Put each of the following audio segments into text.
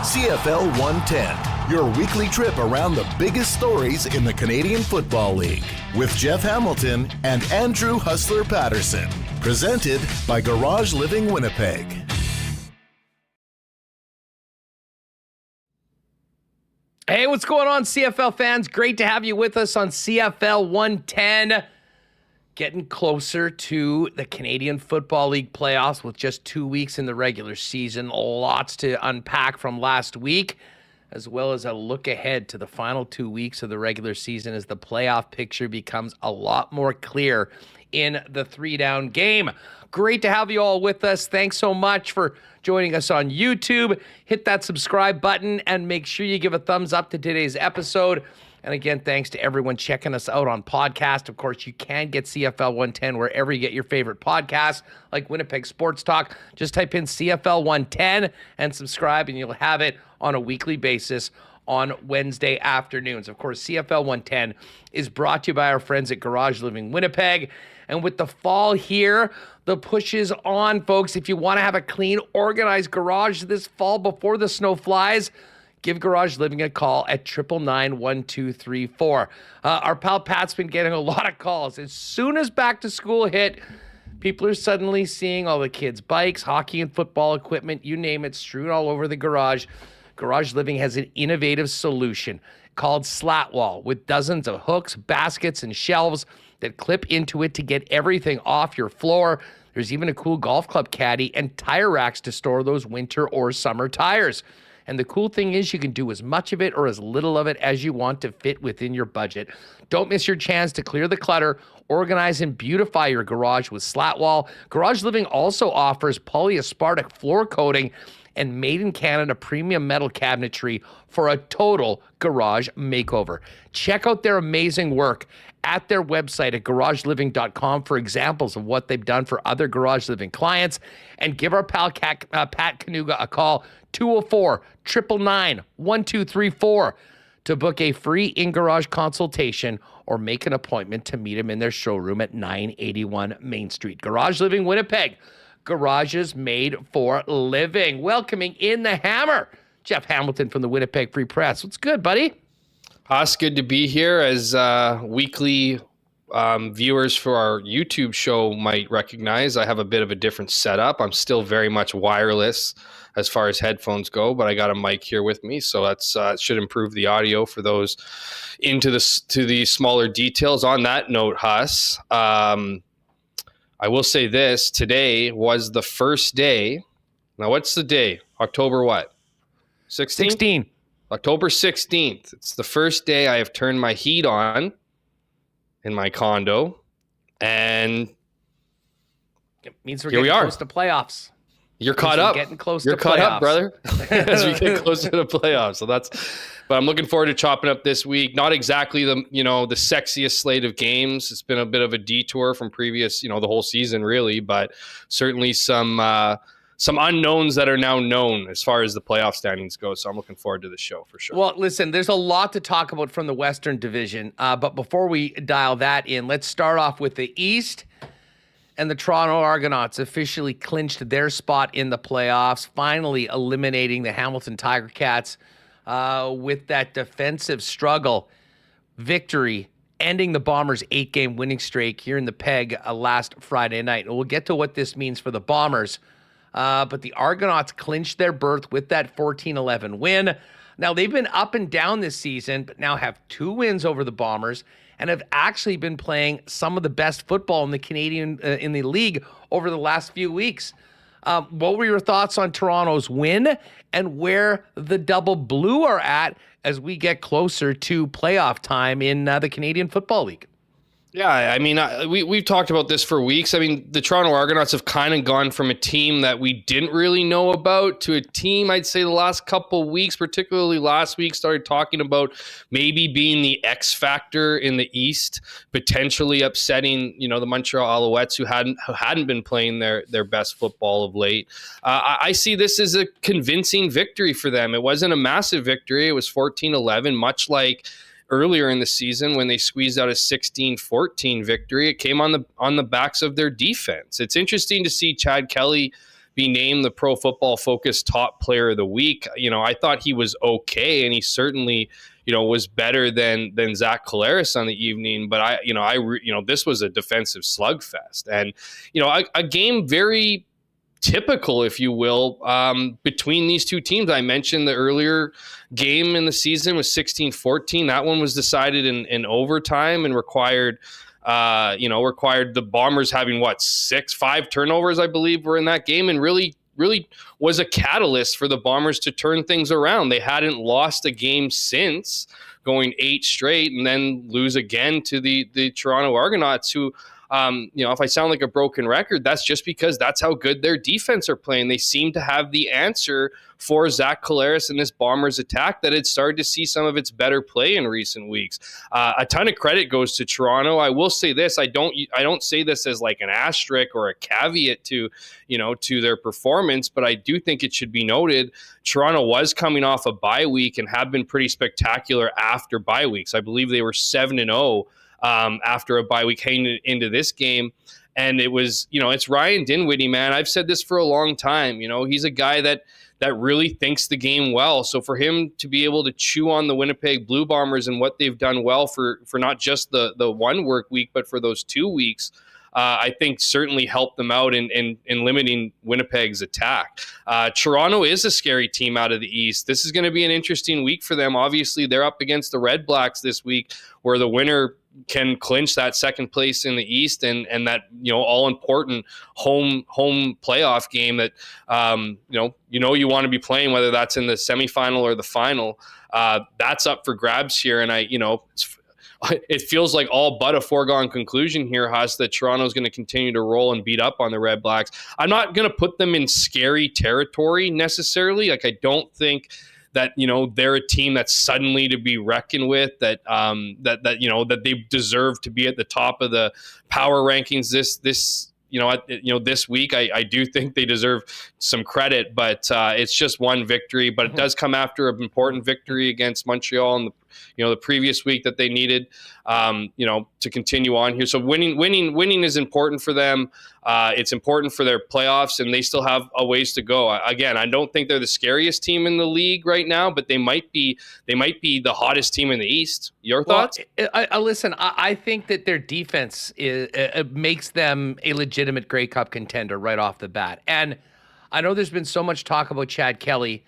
CFL 110, your weekly trip around the biggest stories in the Canadian Football League with Jeff Hamilton and Andrew Hustler Paterson. Presented by Garage Living Winnipeg. Hey, what's going on, CFL fans? Great to have you with us on CFL 110. Getting closer to the Canadian Football League playoffs with just 2 weeks in the regular season. Lots to unpack from last week, as well as a look ahead to the final 2 weeks of the regular season as the playoff picture becomes a lot more clear in the three-down game. Great to have you all with us. Thanks so much for joining us on YouTube. Hit that subscribe button and make sure you give a thumbs up to today's episode. And again, thanks to everyone checking us out on podcast. Of course, you can get CFL 110 wherever you get your favorite podcasts, like Winnipeg Sports Talk. Just type in CFL 110 and subscribe, and you'll have it on a weekly basis on Wednesday afternoons. Of course, CFL 110 is brought to you by our friends at Garage Living Winnipeg. And with the fall here, the push is on, folks. If you want to have a clean, organized garage this fall before the snow flies, give Garage Living a call at 999-1234. Our pal Pat's been getting a lot of calls. As soon as back to school hit, people are suddenly seeing all the kids' bikes, hockey and football equipment, you name it, strewn all over the garage. Garage Living has an innovative solution called Slatwall with dozens of hooks, baskets, and shelves that clip into it to get everything off your floor. There's even a cool golf club caddy and tire racks to store those winter or summer tires. And the cool thing is you can do as much of it or as little of it as you want to fit within your budget. Don't miss your chance to clear the clutter, organize and beautify your garage with Slatwall. Garage Living also offers polyaspartic floor coating and made in Canada premium metal cabinetry for a total garage makeover. Check out their amazing work at their website at garageliving.com for examples of what they've done for other Garage Living clients. And give our pal Pat Kanuga a call, 204-999-1234 to book a free in-garage consultation or make an appointment to meet him in their showroom at 981 Main Street. Garage Living Winnipeg. Garages made for living. Welcoming in the Hammer, Jeff Hamilton from the Winnipeg Free Press. What's good, buddy? It's good to be here. As weekly viewers for our YouTube show might recognize, I have a bit of a different setup. I'm still very much wireless as far as headphones go, but I got a mic here with me, so that's should improve the audio for those into the smaller details. On that note, Huss, I will say this. Today was the first day. Now, what's the day? October what? 16? October 16th. It's the first day I have turned my heat on in my condo. And it means we're getting close to playoffs. You're caught up. Getting close You're to caught playoffs. up, brother, as we get closer to playoffs. But I'm looking forward to chopping up this week. Not exactly the sexiest slate of games. It's been a bit of a detour from previous, the whole season really, but certainly some unknowns that are now known as far as the playoff standings go. So I'm looking forward to the show for sure. Well, listen, there's a lot to talk about from the Western Division. But before we dial that in, let's start off with the East. And the Toronto Argonauts officially clinched their spot in the playoffs, finally eliminating the Hamilton Tiger Cats with that defensive struggle victory, ending the Bombers' 8-game winning streak here in the Peg last Friday night. And we'll get to what this means for the Bombers. But the Argonauts clinched their berth with that 14-11 win. Now, they've been up and down this season, but now have 2 wins over the Bombers and have actually been playing some of the best football in the Canadian in the league over the last few weeks. What were your thoughts on Toronto's win and where the Double Blue are at as we get closer to playoff time in the Canadian Football League? Yeah, I mean, we've talked about this for weeks. I mean, the Toronto Argonauts have kind of gone from a team that we didn't really know about to a team, I'd say the last couple weeks, particularly last week, started talking about maybe being the X factor in the East, potentially upsetting, the Montreal Alouettes who hadn't been playing their best football of late. I see this as a convincing victory for them. It wasn't a massive victory. It was 14-11, much like earlier in the season when they squeezed out a 16-14 victory. It came on the backs of their defense. It's interesting to see Chad Kelly be named the Pro Football Focus top player of the week. I thought he was okay, and he certainly, was better than Zach Collaros on the evening. But this was a defensive slugfest, and a game very typical, if you will, between these two teams. I mentioned the earlier game in the season was 16-14. That one was decided in overtime and required the Bombers having 5 turnovers, I believe, were in that game, and really was a catalyst for the Bombers to turn things around. They hadn't lost a game since, going 8 straight and then lose again to the Toronto Argonauts, who, if I sound like a broken record, that's just because that's how good their defense are playing. They seem to have the answer for Zach Collaros and this Bombers attack that had started to see some of its better play in recent weeks. A ton of credit goes to Toronto. I will say this: I don't say this as like an asterisk or a caveat to their performance, but I do think it should be noted Toronto was coming off a bye week and have been pretty spectacular after bye weeks. I believe they were 7-0. After a bye week heading into this game. And it was, it's Ryan Dinwiddie, man. I've said this for a long time. He's a guy that really thinks the game well. So for him to be able to chew on the Winnipeg Blue Bombers and what they've done well for not just the 1 work week, but for those 2 weeks, I think certainly helped them out in limiting Winnipeg's attack. Toronto is a scary team out of the East. This is going to be an interesting week for them. Obviously, they're up against the Red Blacks this week, where the winner can clinch that second place in the East and that all important home playoff game that you want to be playing, whether that's in the semifinal or the final. That's up for grabs here, and it feels like all but a foregone conclusion here, Huss, that Toronto is going to continue to roll and beat up on the Red Blacks. I'm not going to put them in scary territory necessarily. Like, I don't think that they're a team that's suddenly to be reckoned with, that they deserve to be at the top of the power rankings this week. I do think they deserve some credit, but it's just one victory. But it does come after an important victory against Montreal in the previous week that they needed to continue on here. So winning is important for them. It's important for their playoffs, and they still have a ways to go. Again, I don't think they're the scariest team in the league right now, but they might be the hottest team in the East. Your thoughts? Listen, I think that their defense makes them a legitimate Grey Cup contender right off the bat. And I know there's been so much talk about Chad Kelly.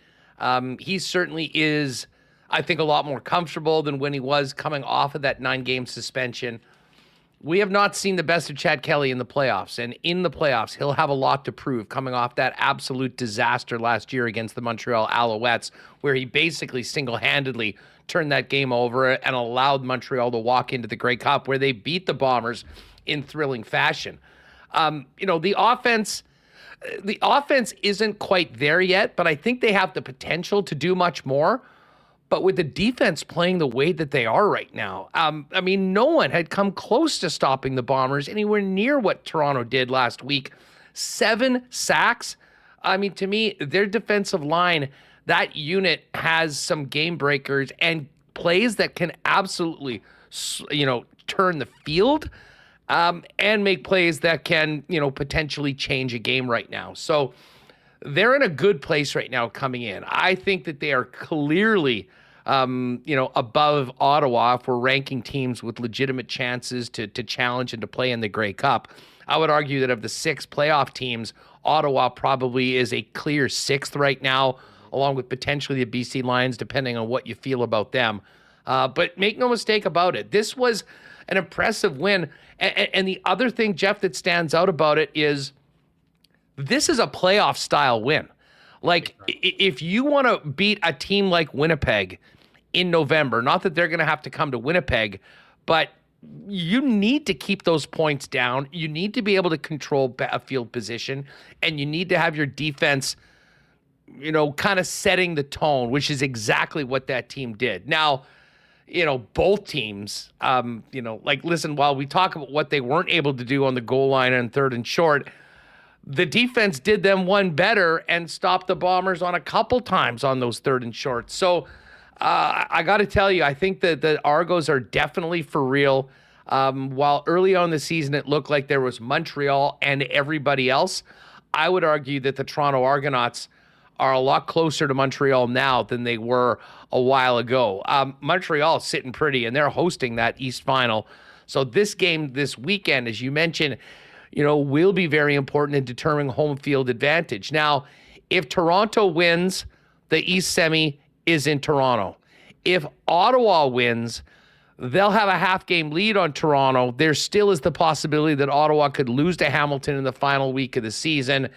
He certainly is, I think, a lot more comfortable than when he was coming off of that 9-game suspension. We have not seen the best of Chad Kelly in the playoffs, and in the playoffs, he'll have a lot to prove coming off that absolute disaster last year against the Montreal Alouettes, where he basically single-handedly turned that game over and allowed Montreal to walk into the Grey Cup, where they beat the Bombers in thrilling fashion. The offense isn't quite there yet, but I think they have the potential to do much more. But with the defense playing the way that they are right now, no one had come close to stopping the Bombers anywhere near what Toronto did last week. 7 sacks. To me, their defensive line, that unit has some game breakers and plays that can absolutely, turn the field and make plays that can, potentially change a game right now. So they're in a good place right now coming in. I think that they are clearly, above Ottawa if we're ranking teams with legitimate chances to challenge and to play in the Grey Cup. I would argue that of the 6 playoff teams, Ottawa probably is a clear 6th right now, along with potentially the BC Lions, depending on what you feel about them. But make no mistake about it, this was an impressive win. And the other thing, Jeff, that stands out about it is this is a playoff-style win. Like, if you want to beat a team like Winnipeg in November, not that they're going to have to come to Winnipeg, but you need to keep those points down. You need to be able to control a field position, and you need to have your defense, kind of setting the tone, which is exactly what that team did. Now, both teams, listen, while we talk about what they weren't able to do on the goal line and 3rd and short, the defense did them one better and stopped the Bombers on a couple times on those 3rd and short. So I got to tell you, I think that the Argos are definitely for real. While early on in the season it looked like there was Montreal and everybody else, I would argue that the Toronto Argonauts are a lot closer to Montreal now than they were a while ago. Montreal sitting pretty, and they're hosting that East Final. So this game this weekend, as you mentioned, will be very important in determining home field advantage. Now, if Toronto wins, the East Semi is in Toronto. If Ottawa wins, they'll have a half-game lead on Toronto. There still is the possibility that Ottawa could lose to Hamilton in the final week of the season,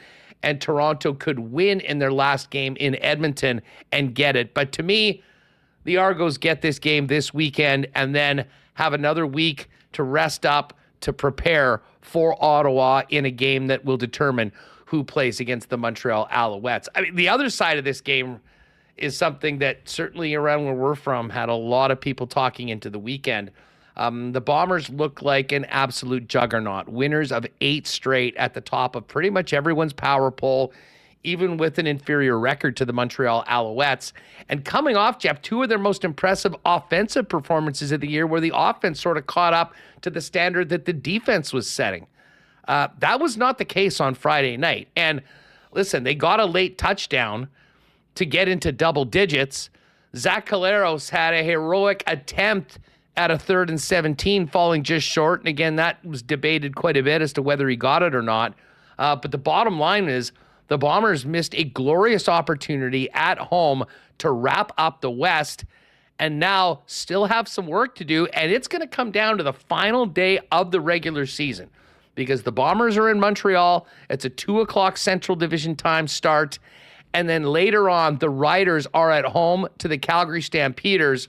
and Toronto could win in their last game in Edmonton and get it. But to me, the Argos get this game this weekend and then have another week to rest up, to prepare for Ottawa in a game that will determine who plays against the Montreal Alouettes. I mean, the other side of this game is something that certainly around where we're from had a lot of people talking into the weekend. The Bombers look like an absolute juggernaut, winners of 8 straight at the top of pretty much everyone's power poll, even with an inferior record to the Montreal Alouettes. And coming off, Jeff, 2 of their most impressive offensive performances of the year where the offense sort of caught up to the standard that the defense was setting. That was not the case on Friday night. And listen, they got a late touchdown to get into double digits. Zach Collaros had a heroic attempt at a 3rd and 17, falling just short. And again, that was debated quite a bit as to whether he got it or not. But the bottom line is the Bombers missed a glorious opportunity at home to wrap up the West and now still have some work to do. And it's going to come down to the final day of the regular season because the Bombers are in Montreal. It's a 2:00 Central Division time start. And then later on, the Riders are at home to the Calgary Stampeders.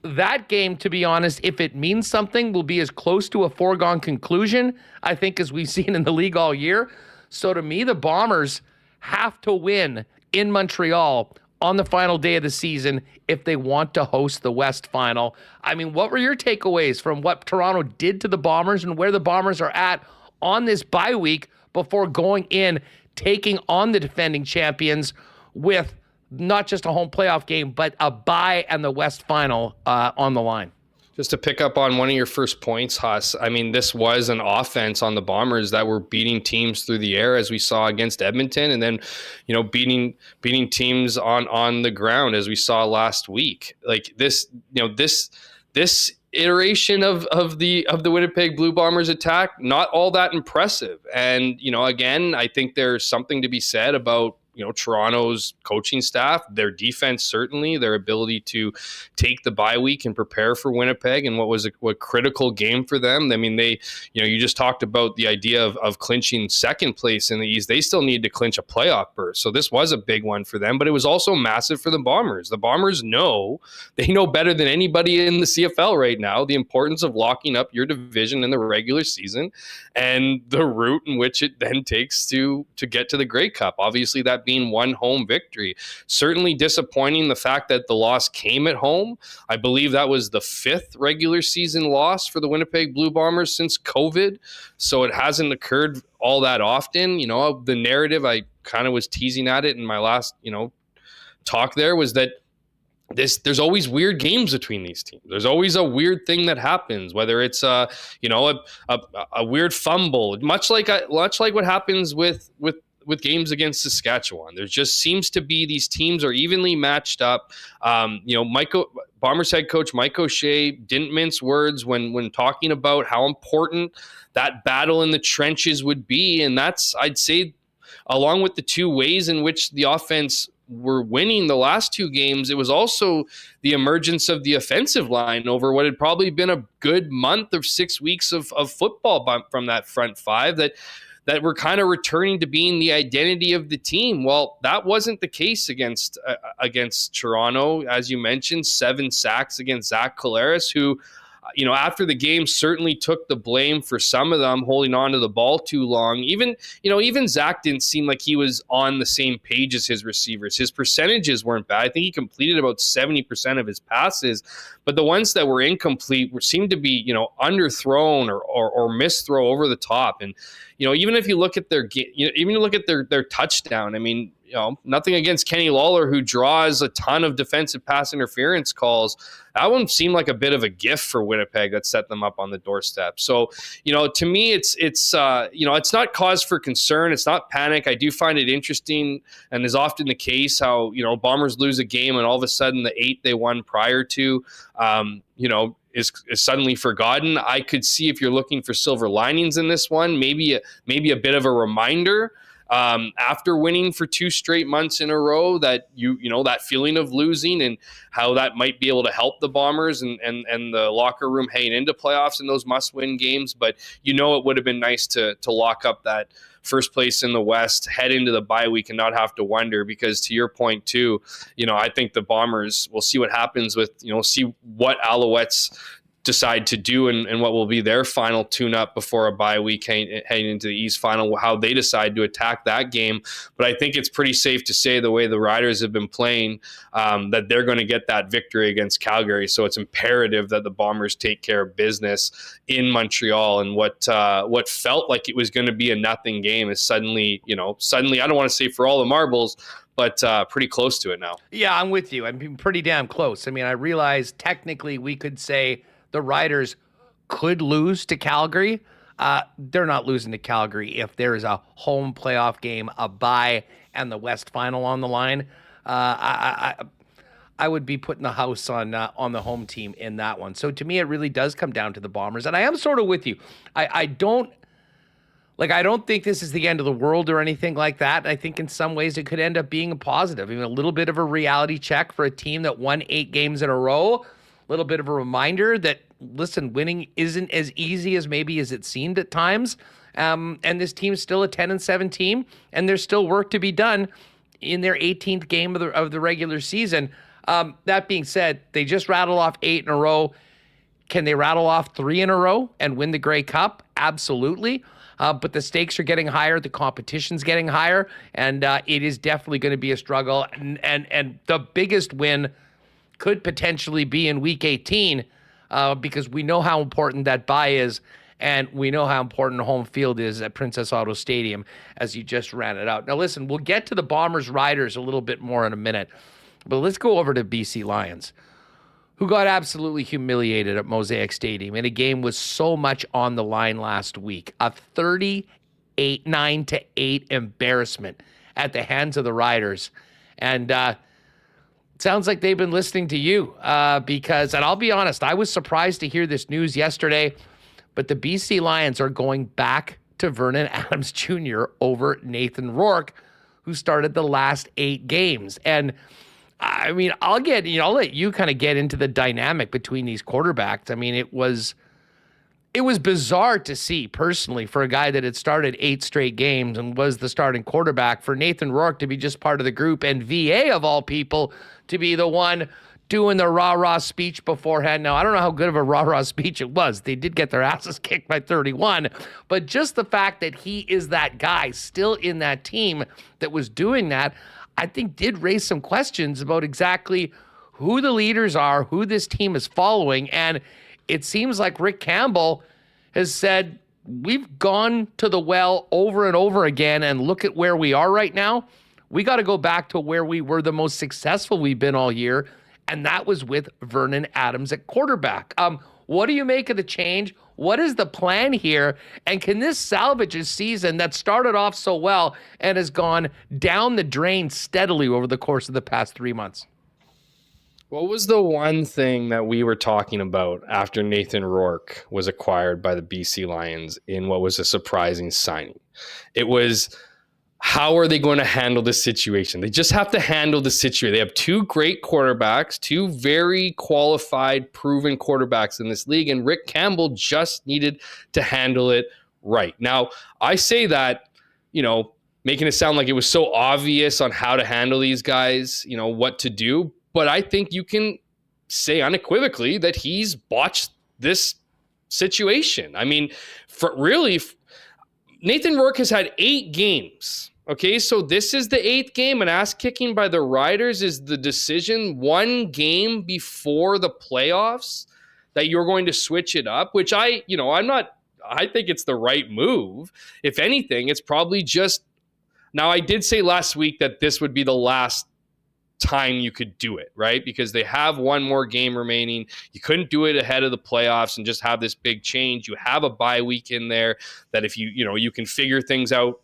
That game, to be honest, if it means something, will be as close to a foregone conclusion, I think, as we've seen in the league all year. So to me, the Bombers have to win in Montreal on the final day of the season if they want to host the West Final. I mean, what were your takeaways from what Toronto did to the Bombers and where the Bombers are at on this bye week before going in, taking on the defending champions with not just a home playoff game, but a bye and the West Final on the line? Just to pick up on one of your first points, Huss, I mean, this was an offense on the Bombers that were beating teams through the air, as we saw against Edmonton, and then, beating teams on the ground, as we saw last week. Like this iteration of the Winnipeg Blue Bombers attack, not all that impressive. And, again, I think there's something to be said about Toronto's coaching staff, their defense, certainly their ability to take the bye week and prepare for Winnipeg and what was a critical game for them. I mean, they, you just talked about the idea of clinching second place in the East. They still need to clinch a playoff berth. So this was a big one for them, but it was also massive for the Bombers. The Bombers know better than anybody in the CFL right now the importance of locking up your division in the regular season and the route in which it then takes to get to the Grey Cup. Obviously, that being one home victory. Certainly disappointing the fact that the loss came at home. I believe that was the 5th regular season loss for the Winnipeg Blue Bombers since COVID. So it hasn't occurred all that often. The narrative, I kind of was teasing at it in my last, talk there, was that there's always weird games between these teams. There's always a weird thing that happens, whether it's a weird fumble, much like what happens with games against Saskatchewan. There just seems to be these teams are evenly matched up. Bombers head coach Mike O'Shea didn't mince words when talking about how important that battle in the trenches would be. And that's, I'd say, along with the 2 ways in which the offense were winning the last 2 games, it was also the emergence of the offensive line over what had probably been a good month or 6 weeks of football from that front 5 that were kind of returning to being the identity of the team. Well, that wasn't the case against Toronto. As you mentioned, 7 sacks against Zach Collaros, who, after the game certainly took the blame for some of them holding on to the ball too long. Even Zach didn't seem like he was on the same page as his receivers. His percentages weren't bad. I think he completed about 70% of his passes, but the ones that were incomplete seemed to be, underthrown or misthrow over the top. And, even if you look at their touchdown, I mean, nothing against Kenny Lawler, who draws a ton of defensive pass interference calls. That one seemed like a bit of a gift for Winnipeg that set them up on the doorstep. So, to me, it's not cause for concern. It's not panic. I do find it interesting, and is often the case, how, Bombers lose a game and all of a sudden the 8 they won prior to, is suddenly forgotten. I could see, if you're looking for silver linings in this one, maybe a bit of a reminder after winning for 2 straight months in a row, that that feeling of losing and how that might be able to help the Bombers and the locker room heading into playoffs in those must-win games. But it would have been nice to lock up that first place in the West, head into the bye week, and not have to wonder, because to your point too, I think the Bombers will see what happens with, see what Alouettes decide to do and what will be their final tune-up before a bye week heading into the East Final, how they decide to attack that game. But I think it's pretty safe to say, the way the Riders have been playing, that they're going to get that victory against Calgary. So it's imperative that the Bombers take care of business in Montreal. And what felt like it was going to be a nothing game is suddenly, I don't want to say for all the marbles, but pretty close to it now. Yeah, I'm with you. I'm pretty damn close. I mean, I realize technically we could say the Riders could lose to Calgary. They're not losing to Calgary if there is a home playoff game, a bye, and the West Final on the line. I would be putting the house on the home team in that one. So to me, it really does come down to the Bombers, and I am sort of with you. I don't think this is the end of the world or anything like that. I think in some ways it could end up being a positive, even a little bit of a reality check for a team that won 8 games in a row. A little bit of a reminder that, listen, winning isn't as easy as maybe as it seemed at times. And this team's still a 10-7 team, and there's still work to be done in their 18th game of the regular season. That being said, they just rattled off 8 in a row. Can they rattle off 3 in a row and win the Grey Cup? Absolutely. But the stakes are getting higher, the competition's getting higher, and it is definitely going to be a struggle. And the biggest win could potentially be in Week 18, because we know how important that bye is, and we know how important home field is at Princess Auto Stadium, as you just ran it out. Now, listen, we'll get to the Bombers-Riders a little bit more in a minute, but let's go over to BC Lions, who got absolutely humiliated at Mosaic Stadium in a game with so much on the line last week. A 9-8 embarrassment at the hands of the Riders. And it sounds like they've been listening to you, because, and I'll be honest, I was surprised to hear this news yesterday, but the BC Lions are going back to Vernon Adams Jr. over Nathan Rourke, who started the last 8 games. And I mean, I'll let you kind of get into the dynamic between these quarterbacks. I mean, it was bizarre to see, personally, for a guy that had started 8 straight games and was the starting quarterback, for Nathan Rourke to be just part of the group, and VA, of all people, to be the one doing the rah-rah speech beforehand. Now, I don't know how good of a rah-rah speech it was. They did get their asses kicked by 31, but just the fact that he is that guy still in that team that was doing that, I think did raise some questions about exactly who the leaders are, who this team is following. And it seems like Rick Campbell has said, we've gone to the well over and over again, and look at where we are right now. We got to go back to where we were the most successful we've been all year, and that was with Vernon Adams at quarterback. What do you make of the change? What is the plan here? And can this salvage a season that started off so well and has gone down the drain steadily over the course of the past 3 months? What was the one thing that we were talking about after Nathan Rourke was acquired by the BC Lions in what was a surprising signing? It was, how are they going to handle this situation? They just have to handle the situation. They have 2 great quarterbacks, 2 very qualified, proven quarterbacks in this league, and Rick Campbell just needed to handle it right. Now, I say that, making it sound like it was so obvious on how to handle these guys, what to do, but I think you can say unequivocally that he's botched this situation. I mean, Nathan Rourke has had 8 games. Okay, so this is the 8th game, and ass kicking by the Riders is the decision 1 game before the playoffs that you're going to switch it up, which I think it's the right move. If anything, it's probably just Now, I did say last week that this would be the last time you could do it, right? Because they have one more game remaining. You couldn't do it ahead of the playoffs and just have this big change. You have a bye week in there that if you can figure things out,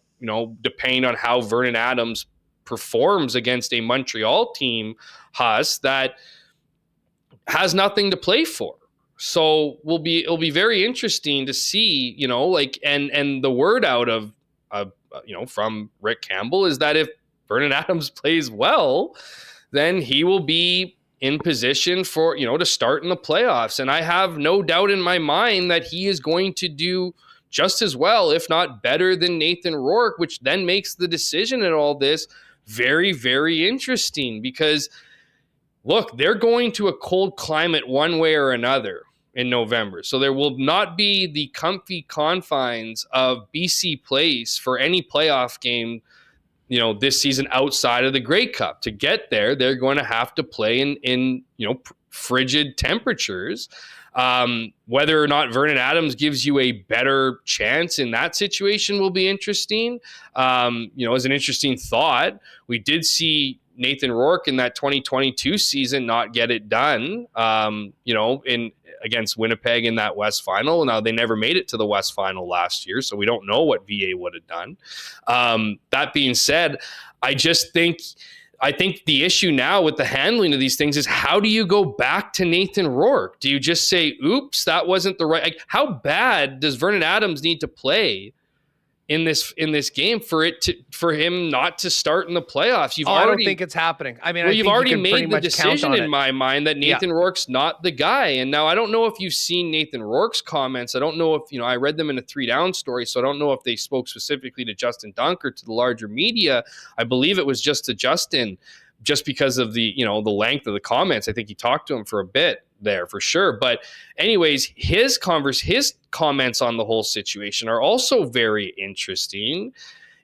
depending on how Vernon Adams performs against a Montreal team, Huss, that has nothing to play for. So it'll be very interesting to see, and the word out of from Rick Campbell is that if Vernon Adams plays well, then he will be in position for, to start in the playoffs. And I have no doubt in my mind that he is going to do just as well, if not better than Nathan Rourke, which then makes the decision in all this very, very interesting because, look, they're going to a cold climate one way or another in November. So there will not be the comfy confines of BC Place for any playoff game, this season outside of the Grey Cup. To get there, they're going to have to play in frigid temperatures. Whether or not Vernon Adams gives you a better chance in that situation will be interesting. As an interesting thought, we did see Nathan Rourke in that 2022 season not get it done, against Winnipeg in that West Final. Now, they never made it to the West Final last year, so we don't know what VA would have done. That being said, I think the issue now with the handling of these things is how do you go back to Nathan Rourke? Do you just say, oops, that wasn't the right... how bad does Vernon Adams need to play in this game for him not to start in the playoffs? I don't think it's happening. I mean, you've already made the decision in my mind that Nathan Rourke's not the guy. And now I don't know if you've seen Nathan Rourke's comments. I don't know if, I read them in a 3 Down story, so I don't know if they spoke specifically to Justin Dunk or to the larger media. I believe it was just to Justin, just because of the, the length of the comments. I think he talked to him for a bit there for sure. But anyways, his comments on the whole situation are also very interesting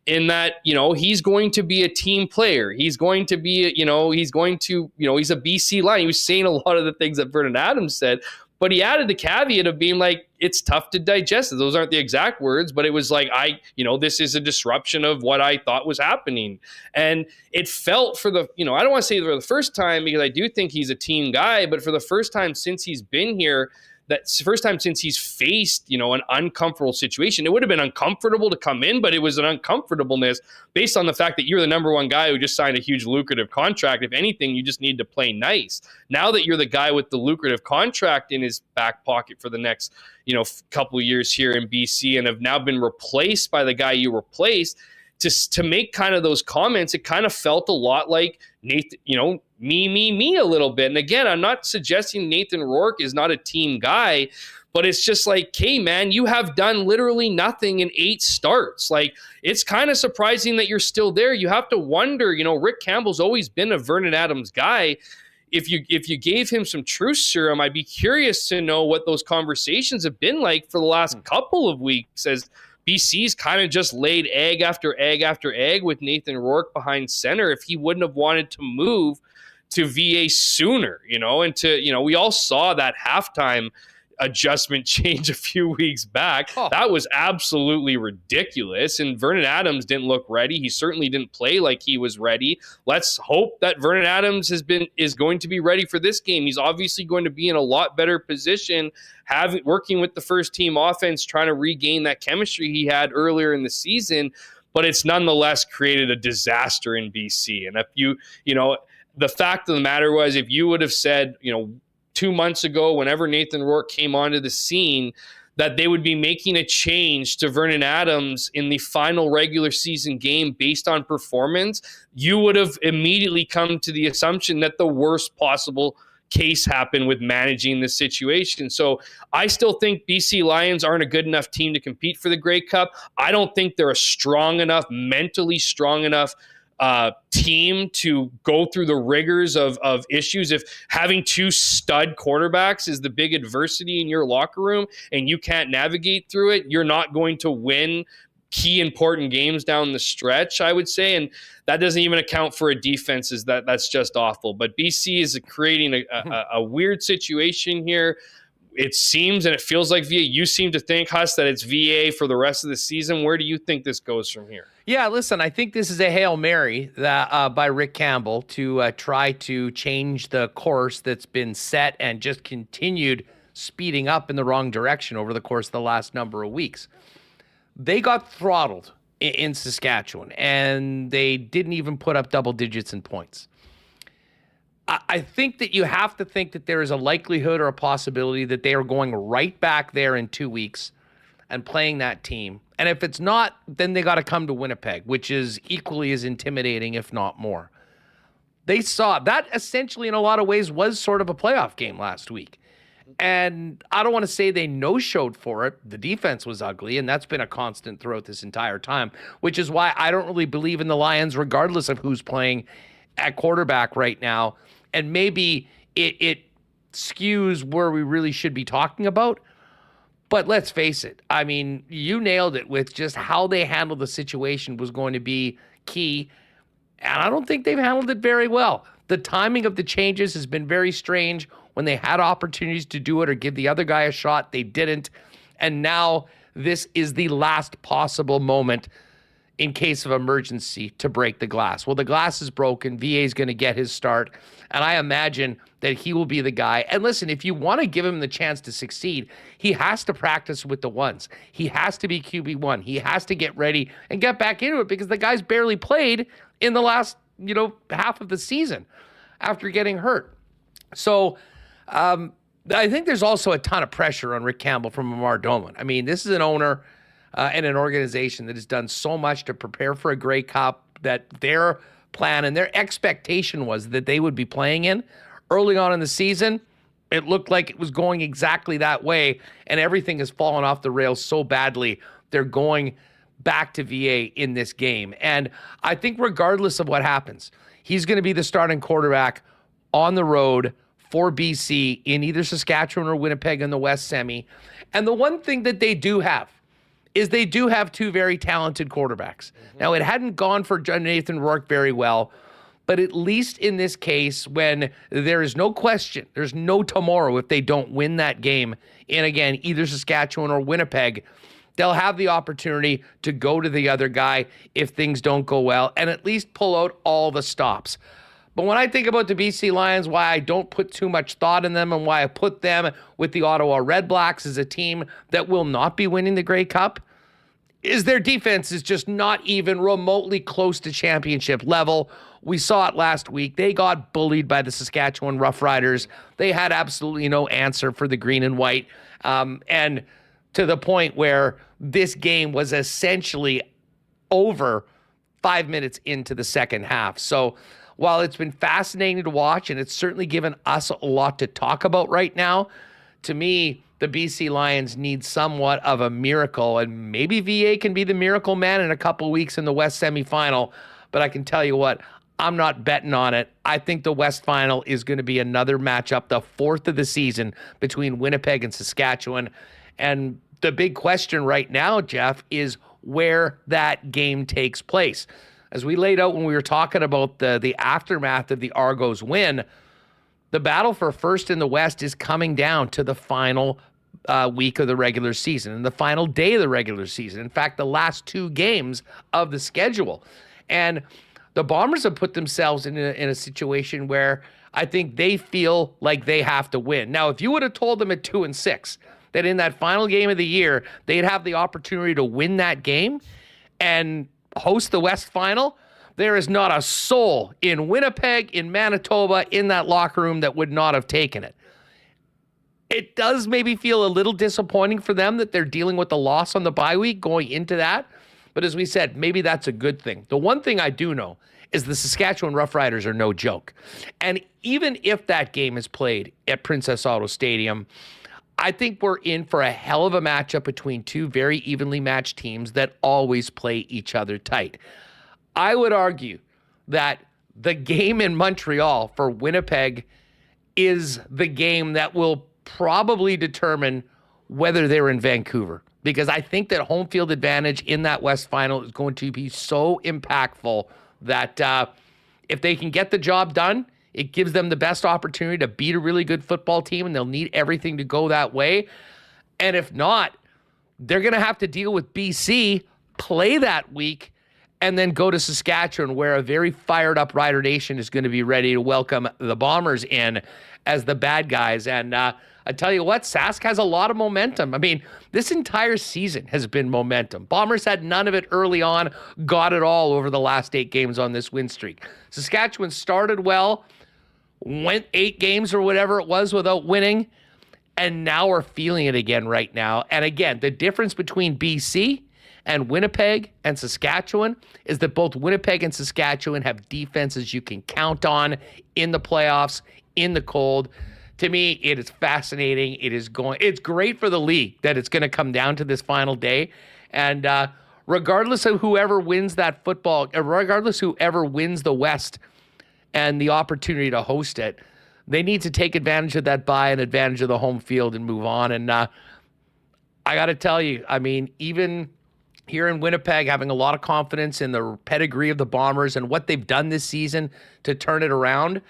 in that, he's going to be a team player. He's going to be, he's a BC Lion. He was saying a lot of the things that Vernon Adams said, but he added the caveat of being like, it's tough to digest. Those aren't the exact words, but it was like, this is a disruption of what I thought was happening. And it felt for the, I don't want to say for the first time, because I do think he's a team guy, but for the first time since he's been here, that's the first time since he's faced, an uncomfortable situation. It would have been uncomfortable to come in, but it was an uncomfortableness based on the fact that you're the number one guy who just signed a huge lucrative contract. If anything, you just need to play nice. Now that you're the guy with the lucrative contract in his back pocket for the next, couple of years here in BC and have now been replaced by the guy you replaced, to make kind of those comments, it kind of felt a lot like Nathan, me a little bit. And again, I'm not suggesting Nathan Rourke is not a team guy, but it's just like, hey, man, you have done literally nothing in 8 starts. Like, it's kind of surprising that you're still there. You have to wonder, Rick Campbell's always been a Vernon Adams guy. If you gave him some truth serum, I'd be curious to know what those conversations have been like for the last couple of weeks, as BC's kind of just laid egg after egg after egg with Nathan Rourke behind center. If he wouldn't have wanted to move to VA sooner, and we all saw that halftime adjustment change a few weeks back. That was absolutely ridiculous. And Vernon Adams didn't look ready. He certainly didn't play like he was ready. Let's hope that Vernon Adams is going to be ready for this game. He's obviously going to be in a lot better position, working with the first team offense, trying to regain that chemistry he had earlier in the season. But it's nonetheless created a disaster in BC. And if the fact of the matter was, if you would have said, 2 months ago, whenever Nathan Rourke came onto the scene, that they would be making a change to Vernon Adams in the final regular season game based on performance, you would have immediately come to the assumption that the worst possible case happened with managing this situation. So I still think BC Lions aren't a good enough team to compete for the Grey Cup. I don't think they're mentally strong enough team to go through the rigors of issues. If having 2 stud quarterbacks is the big adversity in your locker room and you can't navigate through it, you're not going to win key important games down the stretch, I would say. And that doesn't even account for a defense. That's just awful. But BC is creating a weird situation here. it seems and it feels like VA. You seem to think, Huss, that it's VA for the rest of the season. Where do you think this goes from here? Yeah, listen, I think this is a Hail Mary that, by Rick Campbell to try to change the course that's been set and just continued speeding up in the wrong direction over the course of the last number of weeks. They got throttled in Saskatchewan, and they didn't even put up double digits in points. I think that you have to think that there is a likelihood or a possibility that they are going right back there in 2 weeks and playing that team. And if it's not, then they got to come to Winnipeg, which is equally as intimidating, if not more. They saw that essentially in a lot of ways was sort of a playoff game last week. And I don't want to say they no-showed for it. The defense was ugly, and that's been a constant throughout this entire time, which is why I don't really believe in the Lions, regardless of who's playing at quarterback right now. And maybe it skews where we really should be talking about. But let's face it. I mean, you nailed it with just how they handled the situation was going to be key. And I don't think they've handled it very well. The timing of the changes has been very strange. When they had opportunities to do it or give the other guy a shot, they didn't. And now this is the last possible moment in case of emergency to break the glass. Well, the glass is broken. VA is going to get his start. And I imagine that he will be the guy. And listen, if you want to give him the chance to succeed, he has to practice with the ones. He has to be QB1. He has to get ready and get back into it because the guy's barely played in the last, half of the season after getting hurt. So I think there's also a ton of pressure on Rick Campbell from Amar Doman. I mean, this is an owner and an organization that has done so much to prepare for a Grey Cup that their plan and their expectation was that they would be playing in. Early on in the season, it looked like it was going exactly that way, and everything has fallen off the rails so badly. They're going back to VA in this game. And I think regardless of what happens, he's going to be the starting quarterback on the road for BC in either Saskatchewan or Winnipeg in the West Semi. And the one thing that they do have is they do have two very talented quarterbacks. Now, it hadn't gone for Nathan Rourke very well, but at least in this case, when there is no question, there's no tomorrow if they don't win that game in, again, either Saskatchewan or Winnipeg, they'll have the opportunity to go to the other guy if things don't go well and at least pull out all the stops. But when I think about the BC Lions, why I don't put too much thought in them and why I put them with the Ottawa Red Blacks as a team that will not be winning the Grey Cup, is their defense is just not even remotely close to championship level. We saw it last week. They got bullied by the Saskatchewan Roughriders. They had absolutely no answer for the green and white. And to the point where this game was essentially over 5 minutes into the second half. So while it's been fascinating to watch, and it's certainly given us a lot to talk about right now, to me, the BC Lions need somewhat of a miracle, and maybe VA can be the miracle man in a couple of weeks in the West semifinal. But I can tell you what, I'm not betting on it. I think the West final is going to be another matchup, the fourth of the season between Winnipeg and Saskatchewan. And the big question right now, Jeff, is where that game takes place. As we laid out when we were talking about the aftermath of the Argos win, the battle for first in the West is coming down to the final week of the regular season and the final day of the regular season. In fact, the last two games of the schedule. And the Bombers have put themselves in a situation where I think they feel like they have to win. Now, if you would have told them at 2-6 that in that final game of the year, they'd have the opportunity to win that game and host the West final, there is not a soul in Winnipeg, in Manitoba, in that locker room that would not have taken it. It does maybe feel a little disappointing for them that they're dealing with the loss on the bye week going into that. But as we said, maybe that's a good thing. The one thing I do know is the Saskatchewan Roughriders are no joke. And even if that game is played at Princess Auto Stadium, I think we're in for a hell of a matchup between two very evenly matched teams that always play each other tight. I would argue that the game in Montreal for Winnipeg is the game that will probably determine whether they're in Vancouver, because I think that home field advantage in that West final is going to be so impactful that if they can get the job done It gives them the best opportunity to beat a really good football team, and they'll need everything to go that way. And if not, they're going to have to deal with BC, play that week, and then go to Saskatchewan, where a very fired-up Rider Nation is going to be ready to welcome the Bombers in as the bad guys. And I tell you what, Sask has a lot of momentum. I mean, this entire season has been momentum. Bombers had none of it early on, got it all over the last 8 games on this win streak. Saskatchewan started well, went 8 games or whatever it was without winning, and now we're feeling it again right now. And again, the difference between BC and Winnipeg and Saskatchewan is that both Winnipeg and Saskatchewan have defenses you can count on in the playoffs, in the cold. To me, it is fascinating. It's great for the league that it's going to come down to this final day. And regardless of whoever wins that football, regardless whoever wins the West and the opportunity to host it, they need to take advantage of that bye and advantage of the home field and move on. And I got to tell you, I mean, even here in Winnipeg, having a lot of confidence in the pedigree of the Bombers and what they've done this season to turn it around,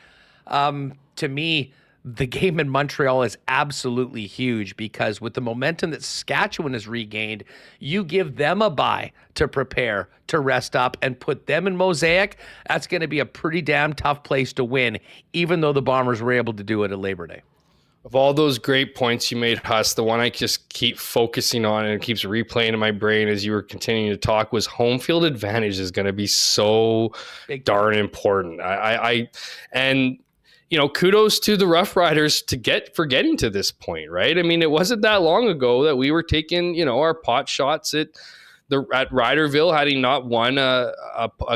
to me, the game in Montreal is absolutely huge, because with the momentum that Saskatchewan has regained, you give them a bye to prepare, to rest up, and put them in Mosaic. That's going to be a pretty damn tough place to win, even though the Bombers were able to do it at Labor Day. Of all those great points you made, Huss, the one I just keep focusing on and it keeps replaying in my brain as you were continuing to talk was home field advantage is going to be so darn important. And you know, kudos to the Rough Riders for getting to this point, right? I mean, it wasn't that long ago that we were taking, you know, our pot shots at Riderville, having not won a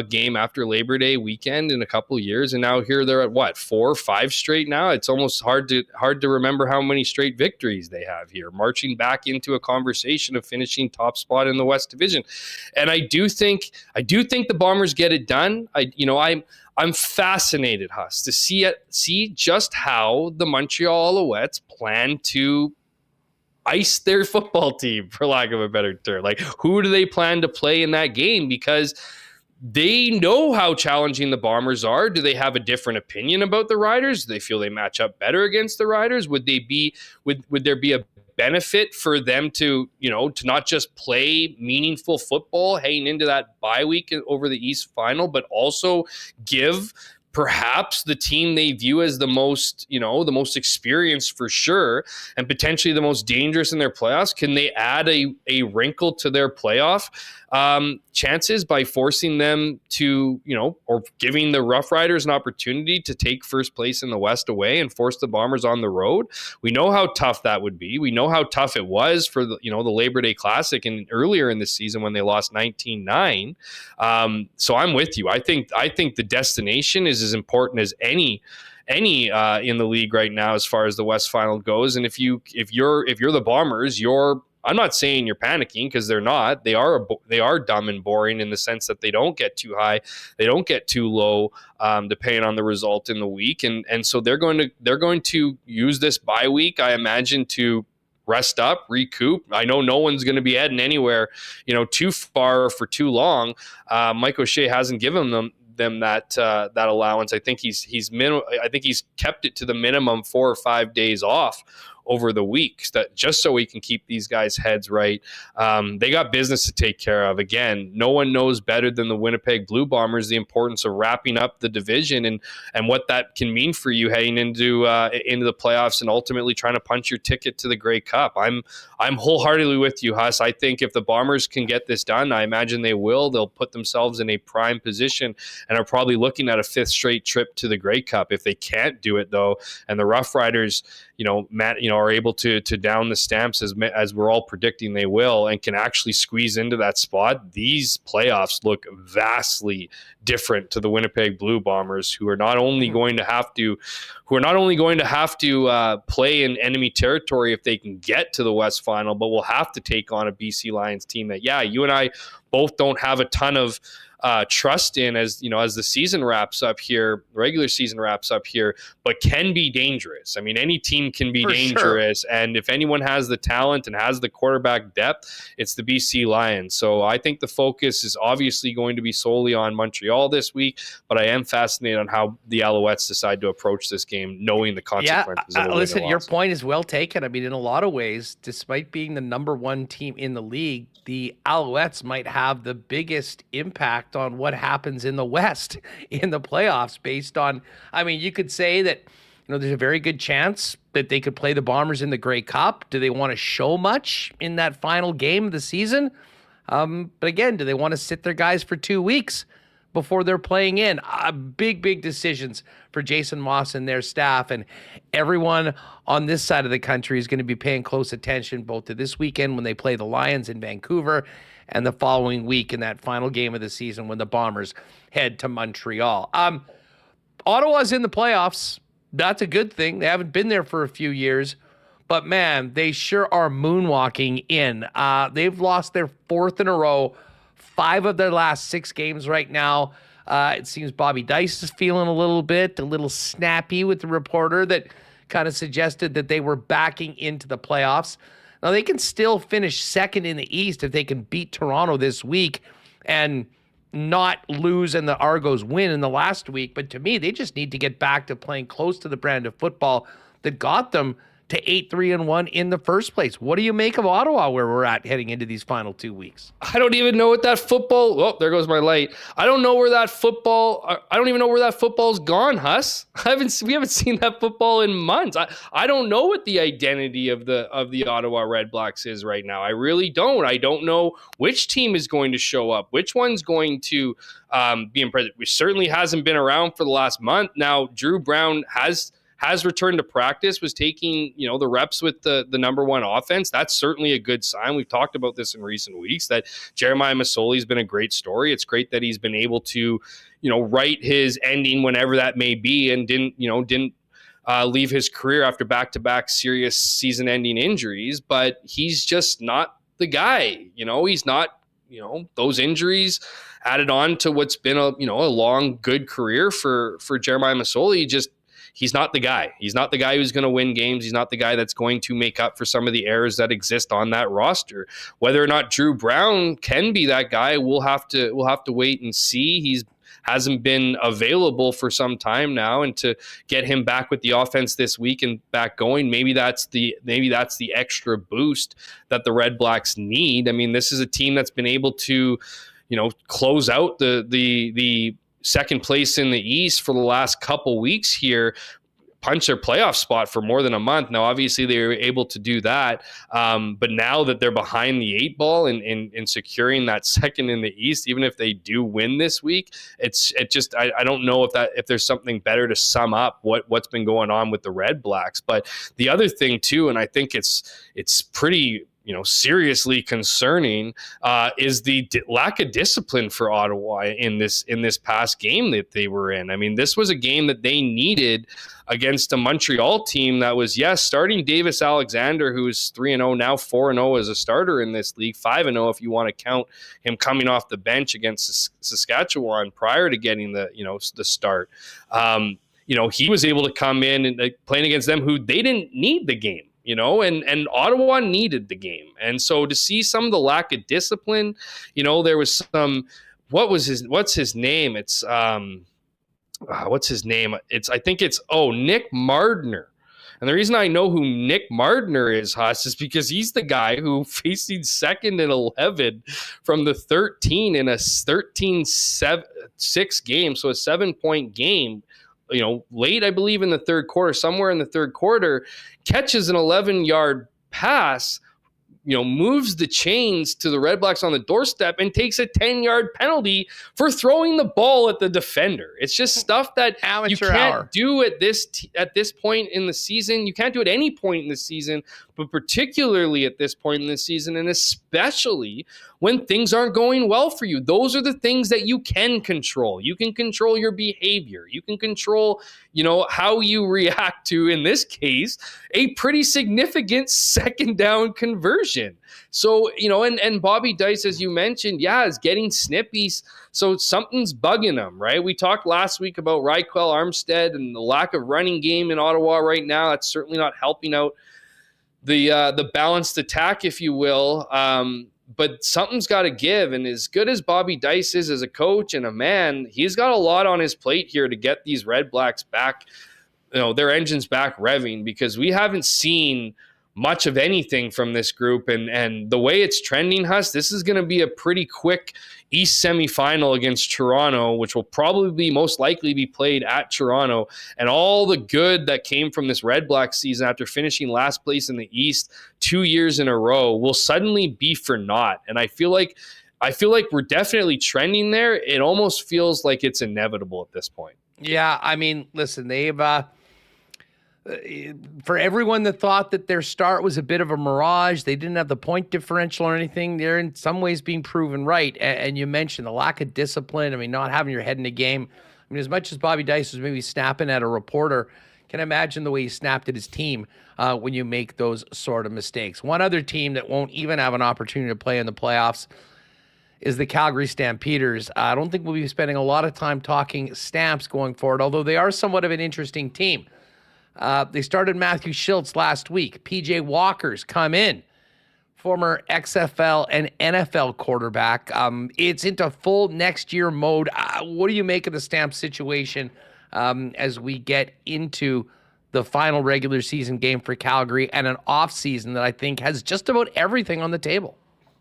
game after Labor Day weekend in a couple of years, and now here they're at what, 4 or 5 straight now. It's almost hard to remember how many straight victories they have here, marching back into a conversation of finishing top spot in the West Division. And I do think the Bombers get it done. I'm fascinated, Huss, to see just how the Montreal Alouettes plan to ice their football team, for lack of a better term. Like, who do they plan to play in that game? Because they know how challenging the Bombers are. Do they have a different opinion about the Riders? Do they feel they match up better against the Riders? Would there be a benefit for them to not just play meaningful football heading into that bye week over the East Final, but also give perhaps the team they view as the most experienced for sure, and potentially the most dangerous in their playoffs? Can they add a wrinkle to their playoff chances by forcing them to, or giving the Rough Riders an opportunity to take first place in the West away and force the Bombers on the road? We know how tough that would be. We know how tough it was for the Labor Day Classic and earlier in the season when they lost 19-9. So I'm with you. I think the destination is as important as any in the league right now as far as the West Final goes. And if you're the Bombers, I'm not saying you're panicking, because they're not. They are dumb and boring in the sense that they don't get too high, they don't get too low, depending on the result in the week. And so they're going to use this bye week, I imagine, to rest up, recoup. I know no one's going to be heading anywhere, too far or for too long. Mike O'Shea hasn't given them that allowance. I think he's kept it to the minimum 4 or 5 days off over the weeks, that just so we can keep these guys' heads right. They got business to take care of. Again, no one knows better than the Winnipeg Blue Bombers the importance of wrapping up the division and what that can mean for you heading into the playoffs and ultimately trying to punch your ticket to the Grey Cup. I'm wholeheartedly with you, Huss. I think if the Bombers can get this done, I imagine they will. They'll put themselves in a prime position and are probably looking at a 5th straight trip to the Grey Cup. If they can't do it though, and the Rough Riders, are able to down the Stamps as we're all predicting they will, and can actually squeeze into that spot, these playoffs look vastly different to the Winnipeg Blue Bombers, who are not only going to have to play in enemy territory if they can get to the West Final, but will have to take on a BC Lions team that, you and I both don't have a ton of trust in as the season wraps up here, regular season wraps up here, but can be dangerous. I mean, any team can be dangerous. Sure. And if anyone has the talent and has the quarterback depth, it's the BC Lions. So I think the focus is obviously going to be solely on Montreal this week, but I am fascinated on how the Alouettes decide to approach this game, knowing the consequences. Listen, your point is well taken. I mean, in a lot of ways, despite being the number one team in the league, the Alouettes might have the biggest impact on what happens in the West in the playoffs based on, I mean, you could say that, there's a very good chance that they could play the Bombers in the Grey Cup. Do they want to show much in that final game of the season? But again, do they want to sit their guys for 2 weeks before they're playing in? Big decisions for Jason Moss and their staff. And everyone on this side of the country is going to be paying close attention both to this weekend when they play the Lions in Vancouver and the following week in that final game of the season when the Bombers head to Montreal. Ottawa's in the playoffs. That's a good thing. They haven't been there for a few years. But, man, they sure are moonwalking in. They've lost their fourth in a row, 5 of their last 6 games right now. It seems Bobby Dice is feeling a little snappy with the reporter that kind of suggested that they were backing into the playoffs. Now, they can still finish second in the East if they can beat Toronto this week and not lose and the Argos win in the last week. But to me, they just need to get back to playing close to the brand of football that got them to 8-3-1 in the first place. What do you make of Ottawa where we're at heading into these final 2 weeks? I don't even know what that football. Oh, there goes my light. I don't know where that football. I don't even know where that football's gone, Huss. We haven't seen that football in months. I don't know what the identity of the Ottawa Red Blacks is right now. I really don't. I don't know which team is going to show up, which one's going to be impressive. Which certainly hasn't been around for the last month. Now, Drew Brown has returned to practice, was taking, the reps with the number one offense. That's certainly a good sign. We've talked about this in recent weeks that Jeremiah Masoli's been a great story. It's great that he's been able to, write his ending whenever that may be and didn't leave his career after back-to-back serious season-ending injuries, but he's just not the guy. He's not, those injuries added on to what's been a long, good career for Jeremiah Masoli. He's not the guy. He's not the guy who's going to win games. He's not the guy that's going to make up for some of the errors that exist on that roster. Whether or not Drew Brown can be that guy, we'll have to wait and see. He hasn't been available for some time now, and to get him back with the offense this week and back going, maybe that's the extra boost that the Red Blacks need. I mean, this is a team that's been able to, close out the second place in the East for the last couple weeks here, punch their playoff spot for more than a month. Now, obviously, they were able to do that. But now that they're behind the 8 ball in securing that second in the East, even if they do win this week, I don't know if there's something better to sum up what's been going on with the Red Blacks. But the other thing, too, and I think it's pretty seriously concerning, is the lack of discipline for Ottawa in this past game that they were in. I mean, this was a game that they needed against a Montreal team that was, starting Davis Alexander, who is 3-0, now 4-0 as a starter in this league, 5-0 if you want to count him coming off the bench against Saskatchewan prior to getting the start. He was able to come in and playing against them who they didn't need the game. And Ottawa needed the game. And so to see some of the lack of discipline, there was some, what's his name? It's, what's his name? I think it's Nick Mardner. And the reason I know who Nick Mardner is, Huss, is because he's the guy who facing second and 11 from the 13 in a 13-6 game. So a 7-point game. Late, I believe, in the third quarter, somewhere in the third quarter, catches an 11-yard pass, moves the chains to the Red Blacks on the doorstep and takes a 10-yard penalty for throwing the ball at the defender. It's just stuff that you can't do at this point in the season. You can't do at any point in the season, but particularly at this point in the season, and especially when things aren't going well for you. Those are the things that you can control. You can control your behavior. You can control, how you react to, in this case, a pretty significant second down conversion. version. So, and Bobby Dice, as you mentioned, is getting snippy. So something's bugging him, right? We talked last week about Reichel Armstead and the lack of running game in Ottawa right now. That's certainly not helping out the balanced attack, if you will. But something's got to give. And as good as Bobby Dice is as a coach and a man, he's got a lot on his plate here to get these Red Blacks back, their engines back revving, because we haven't seen much of anything from this group. And the way it's trending, Huss, this is going to be a pretty quick East semifinal against Toronto, which will probably most likely be played at Toronto. And all the good that came from this Red Black season after finishing last place in the East 2 years in a row will suddenly be for naught. And I feel like we're definitely trending there. It almost feels like it's inevitable at this point. Yeah, I mean, listen, they've for everyone that thought that their start was a bit of a mirage, they didn't have the point differential or anything, they're in some ways being proven right. And you mentioned the lack of discipline. I mean, not having your head in the game. I mean, as much as Bobby Dice was maybe snapping at a reporter, can imagine the way he snapped at his team when you make those sort of mistakes. One other team that won't even have an opportunity to play in the playoffs is the Calgary Stampeders. I don't think we'll be spending a lot of time talking Stamps going forward, although they are somewhat of an interesting team. They started Matthew Schultz last week. PJ Walker's come in, former XFL and NFL quarterback. It's into full next year mode. What do you make of the Stamps situation as we get into the final regular season game for Calgary and an off season that I think has just about everything on the table?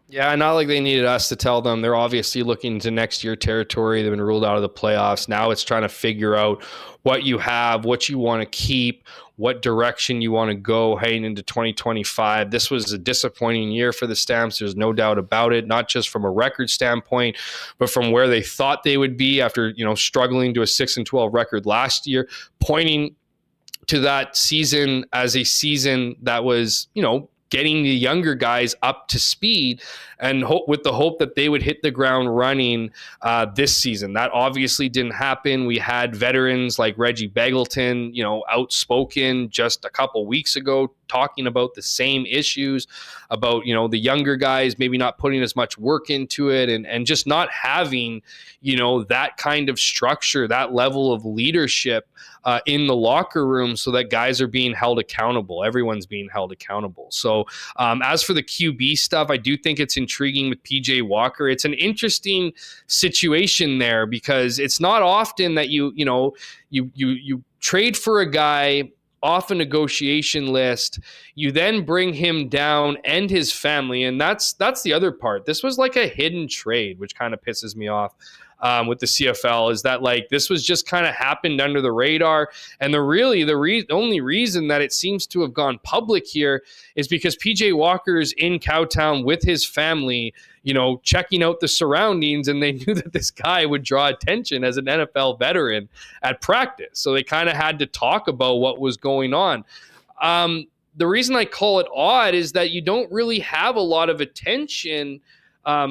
Yeah, not like they needed us to tell them. They're obviously looking to next year territory. They've been ruled out of the playoffs. Now it's trying to figure out what you have, what you want to keep, what direction you want to go heading into 2025. This was a disappointing year for the Stamps. There's no doubt about it, not just from a record standpoint, but from where they thought they would be after, struggling to a 6-12 record last year, pointing to that season as a season that was, getting the younger guys up to speed and with the hope that they would hit the ground running this season. That obviously didn't happen. We had veterans like Reggie Begelton, outspoken just a couple weeks ago, talking about the same issues about, the younger guys maybe not putting as much work into it and just not having, that kind of structure, that level of leadership in the locker room so that guys are being held accountable. Everyone's being held accountable. So as for the QB stuff, I do think it's intriguing with PJ Walker. It's an interesting situation there because it's not often that you trade for a guy off a negotiation list, you then bring him down and his family. And that's the other part. This was like a hidden trade, which kind of pisses me off with the CFL, is that this was just kind of happened under the radar. And the only reason that it seems to have gone public here is because PJ Walker's in Cowtown with his family, checking out the surroundings, and they knew that this guy would draw attention as an NFL veteran at practice. So they kind of had to talk about what was going on. The reason I call it odd is that you don't really have a lot of attention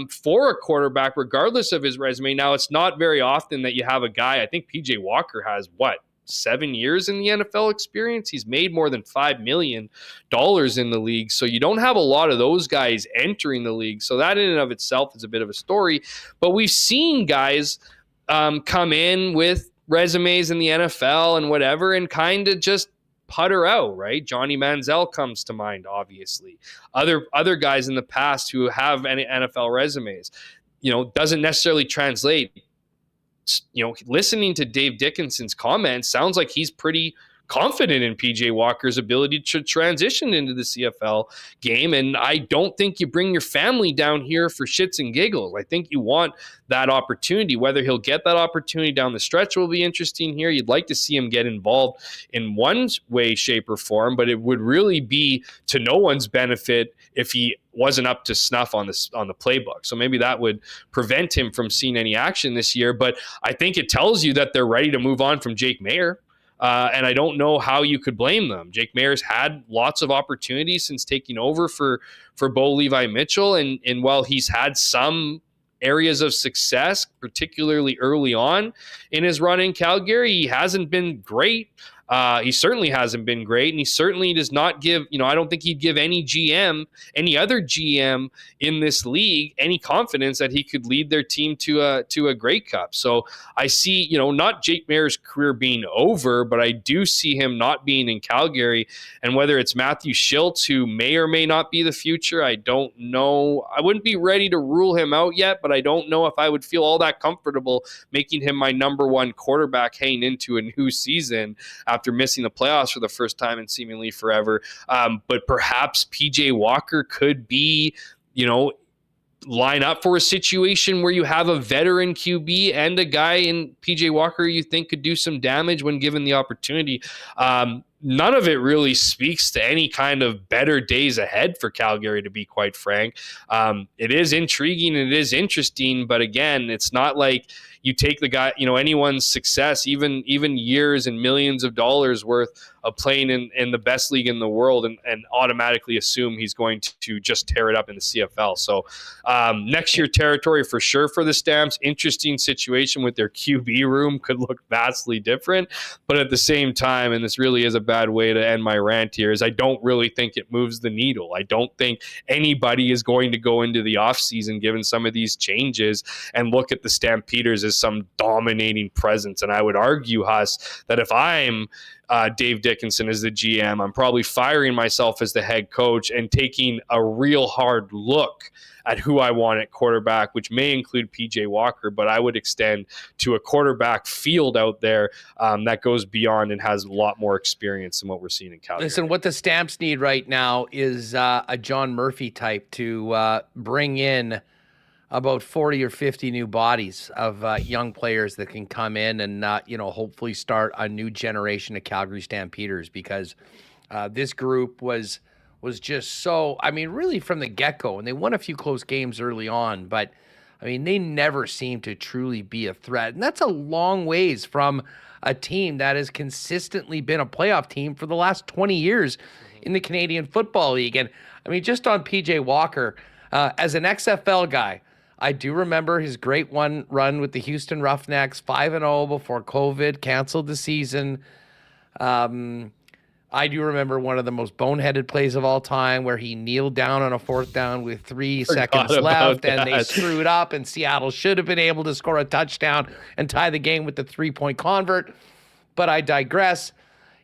for a quarterback, regardless of his resume. Now, it's not very often that you have a guy, I think PJ Walker has 7 years in the NFL experience. He's made more than $5 million in the league. So you don't have a lot of those guys entering the league. So that in and of itself is a bit of a story. But we've seen guys come in with resumes in the NFL and whatever and kind of just putter out, right? Johnny Manziel comes to mind, obviously. Other guys in the past who have any NFL resumes, doesn't necessarily translate. Listening to Dave Dickinson's comments sounds like he's pretty confident in PJ Walker's ability to transition into the CFL game. And I don't think you bring your family down here for shits and giggles. I think you want that opportunity. Whether he'll get that opportunity down the stretch will be interesting here. You'd like to see him get involved in one way, shape, or form, but it would really be to no one's benefit if he wasn't up to snuff on the playbook. So maybe that would prevent him from seeing any action this year. But I think it tells you that they're ready to move on from Jake Maier. And I don't know how you could blame them. Jake Maier's had lots of opportunities since taking over for Bo Levi Mitchell. And while he's had some areas of success, particularly early on in his run in Calgary, he hasn't been great. He certainly hasn't been great, and he certainly does not give, I don't think he'd give any other GM in this league any confidence that he could lead their team to a Grey Cup. So I see, not Jake Maier's career being over, but I do see him not being in Calgary. And whether it's Matthew Schultz, who may or may not be the future, I don't know. I wouldn't be ready to rule him out yet, but I don't know if I would feel all that comfortable making him my number one quarterback heading into a new season after missing the playoffs for the first time in seemingly forever. But perhaps PJ Walker could be, line up for a situation where you have a veteran QB and a guy in PJ Walker you think could do some damage when given the opportunity. None of it really speaks to any kind of better days ahead for Calgary, to be quite frank. It is intriguing and it is interesting, but again, it's not like you take the guy, anyone's success, even years and millions of dollars worth of playing in the best league in the world and automatically assume he's going to just tear it up in the CFL. So next year territory for sure for the Stamps. Interesting situation with their QB room, could look vastly different. But at the same time, and this really is a bad way to end my rant here, is I don't really think it moves the needle. I don't think anybody is going to go into the offseason, given some of these changes, and look at the Stampeders as some dominating presence. And I would argue, Huss, that if I'm Dave Dickinson as the GM, I'm probably firing myself as the head coach and taking a real hard look at who I want at quarterback, which may include PJ Walker, but I would extend to a quarterback field out there that goes beyond and has a lot more experience than what we're seeing in Calgary. Listen, what the Stamps need right now is a John Murphy type to bring in about 40 or 50 new bodies of young players that can come in and, hopefully start a new generation of Calgary Stampeders, because this group was just so, really from the get-go, and they won a few close games early on, but, they never seemed to truly be a threat. And that's a long ways from a team that has consistently been a playoff team for the last 20 years in the Canadian Football League. And, just on PJ Walker, as an XFL guy, I do remember his great run with the Houston Roughnecks, 5-0 before COVID, canceled the season. I do remember one of the most boneheaded plays of all time where he kneeled down on a 4th down with 3 seconds left, and they screwed up, and Seattle should have been able to score a touchdown and tie the game with the 3-point convert. But I digress.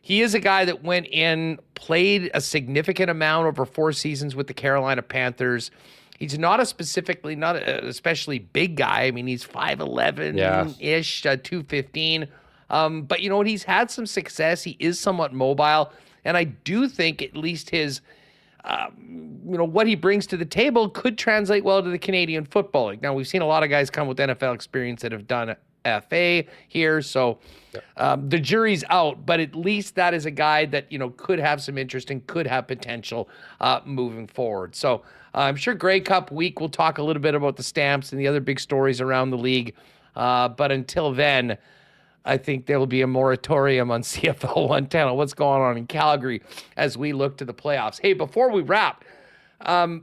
He is a guy that went in, played a significant amount over 4 seasons with the Carolina Panthers. He's not especially big guy. He's 5'11-ish, 215. But you know what? He's had some success. He is somewhat mobile. And I do think at least his, what he brings to the table could translate well to the Canadian Football League. Now, we've seen a lot of guys come with NFL experience that have done FA here. So the jury's out. But at least that is a guy that, could have some interest and could have potential moving forward. So I'm sure Grey Cup week we'll talk a little bit about the Stamps and the other big stories around the league. But until then, I think there will be a moratorium on CFL 110 on what's going on in Calgary as we look to the playoffs. Hey, before we wrap, where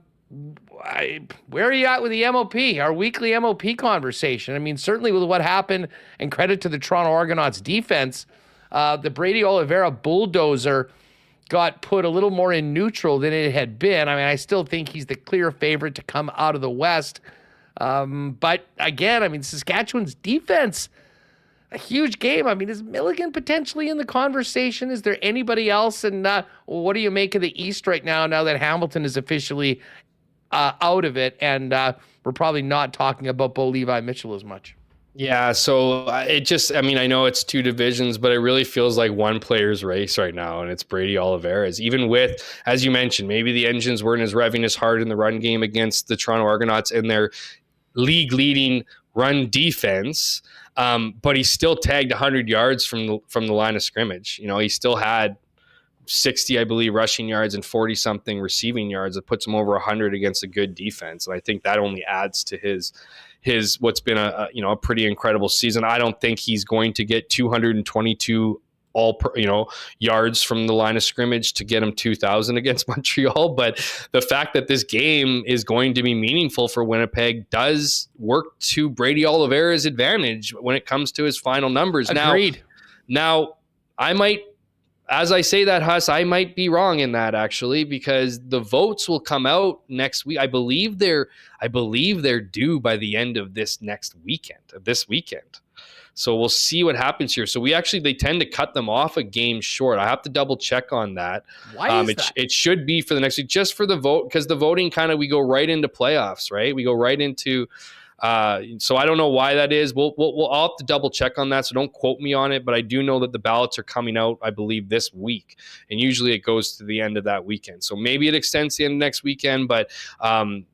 are you at with the MOP, our weekly MOP conversation? Certainly with what happened, and credit to the Toronto Argonauts defense, the Brady Oliveira bulldozer got put a little more in neutral than it had been. I still think he's the clear favorite to come out of the West. But again, Saskatchewan's defense, a huge game. Is Milligan potentially in the conversation? Is there anybody else? And what do you make of the East right now that Hamilton is officially out of it? And we're probably not talking about Bo Levi Mitchell as much. Yeah, so it just, I know it's 2 divisions, but it really feels like one player's race right now, and it's Brady Oliveira's. Even with, as you mentioned, maybe the engines weren't as revving as hard in the run game against the Toronto Argonauts in their league-leading run defense, but he still tagged 100 yards from the line of scrimmage. He still had 60, I believe, rushing yards and 40-something receiving yards. That puts him over 100 against a good defense, and I think that only adds to his what's been a pretty incredible season. I don't think he's going to get 222 yards from the line of scrimmage to get him 2,000 against Montreal, but the fact that this game is going to be meaningful for Winnipeg does work to Brady Oliveira's advantage when it comes to his final numbers. Agreed. Now I might as I say that, Huss, I might be wrong in that actually, because the votes will come out next week. I believe they're due by the end of this weekend. So we'll see what happens here. So they tend to cut them off a game short. I have to double check on that. Why is that? It should be for the next week, just for the vote, because the voting we go right into playoffs, right? We go right into. So I don't know why that is. I'll have to double check on that. So don't quote me on it, but I do know that the ballots are coming out, I believe, this week, and usually it goes to the end of that weekend. So maybe it extends to the end of next weekend, but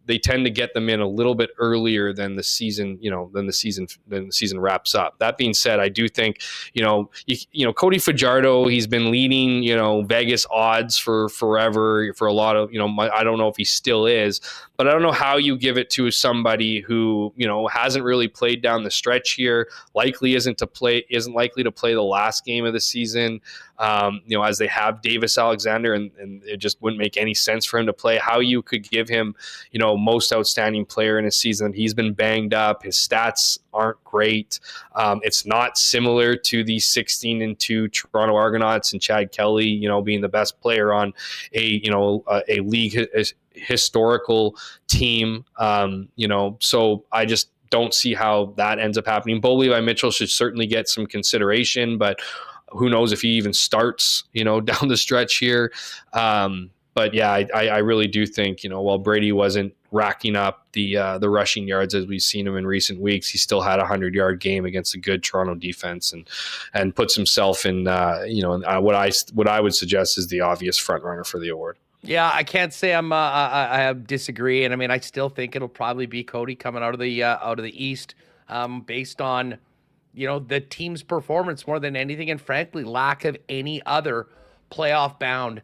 they tend to get them in a little bit earlier than the season, than the season wraps up. That being said, I do think, Cody Fajardo, he's been leading, Vegas odds for forever, for a lot of, I don't know if he still is, but I don't know how you give it to somebody who, hasn't really played down the stretch here, isn't likely to play the last game of the season, as they have Davis Alexander, and it just wouldn't make any sense for him to play. How you could give him, most outstanding player in a season. He's been banged up. His stats aren't great. It's not similar to the 16-2 Toronto Argonauts and Chad Kelly, being the best player on a league historical team. So I just don't see how that ends up happening. Bo Levi Mitchell should certainly get some consideration, but who knows if he even starts, down the stretch here. But yeah, I really do think, while Brady wasn't racking up the rushing yards as we've seen him in recent weeks, he still had a 100-yard game against a good Toronto defense, and puts himself in, what I would suggest is the obvious front runner for the award. Yeah, I can't say I disagree, and I mean I still think it'll probably be Cody coming out of the East, based on the team's performance more than anything, and frankly lack of any other playoff bound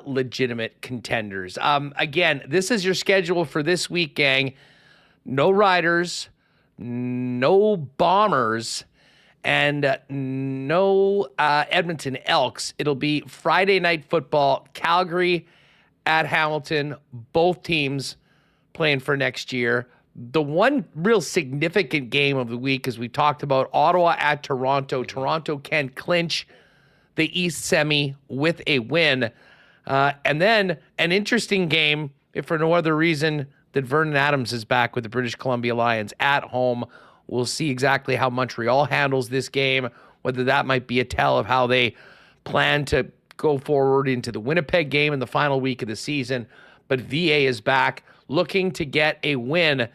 legitimate contenders. Again, this is your schedule for this week, gang. No Riders, no Bombers, and no Edmonton Elks. It'll be Friday Night Football, Calgary at Hamilton, both teams playing for next year. The one real significant game of the week, as we talked about, Ottawa at Toronto. Toronto can clinch the East semi with a win. And then an interesting game, if for no other reason, that Vernon Adams is back with the British Columbia Lions at home. We'll see exactly how Montreal handles this game, whether that might be a tell of how they plan to go forward into the Winnipeg game in the final week of the season. But VA is back, looking to get a win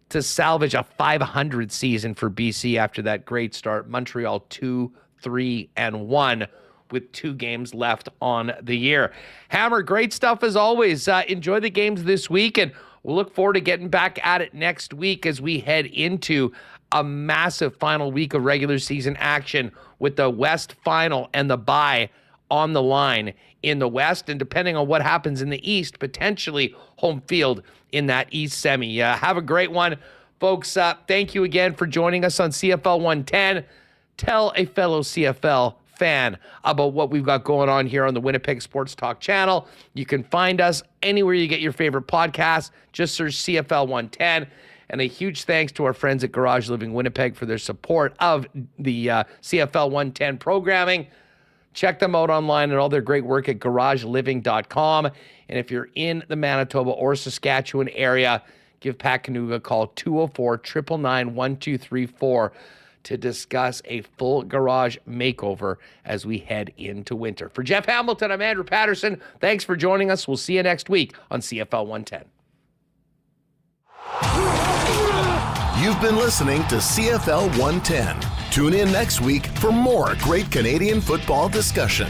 to salvage a 500 season for BC after that great start. Montreal 2-3-1 with 2 games left on the year. Hammer, great stuff as always. Enjoy the games this week, and we'll look forward to getting back at it next week as we head into a massive final week of regular season action with the West final and the bye on the line in the West, and depending on what happens in the East, potentially home field in that East semi. Have a great one, folks. Thank you again for joining us on CFL 110. Tell a fellow CFL fan about what we've got going on here on the Winnipeg Sports Talk channel. You can find us anywhere you get your favorite podcasts. Just search CFL 110. And a huge thanks to our friends at Garage Living Winnipeg for their support of the CFL 110 programming. Check them out online and all their great work at garageliving.com. And if you're in the Manitoba or Saskatchewan area, give Pat Kanuga a call, 204-999-1234, to discuss a full garage makeover as we head into winter. For Jeff Hamilton, I'm Andrew Paterson. Thanks for joining us. We'll see you next week on CFL 110. You've been listening to CFL 110. Tune in next week for more great Canadian football discussion.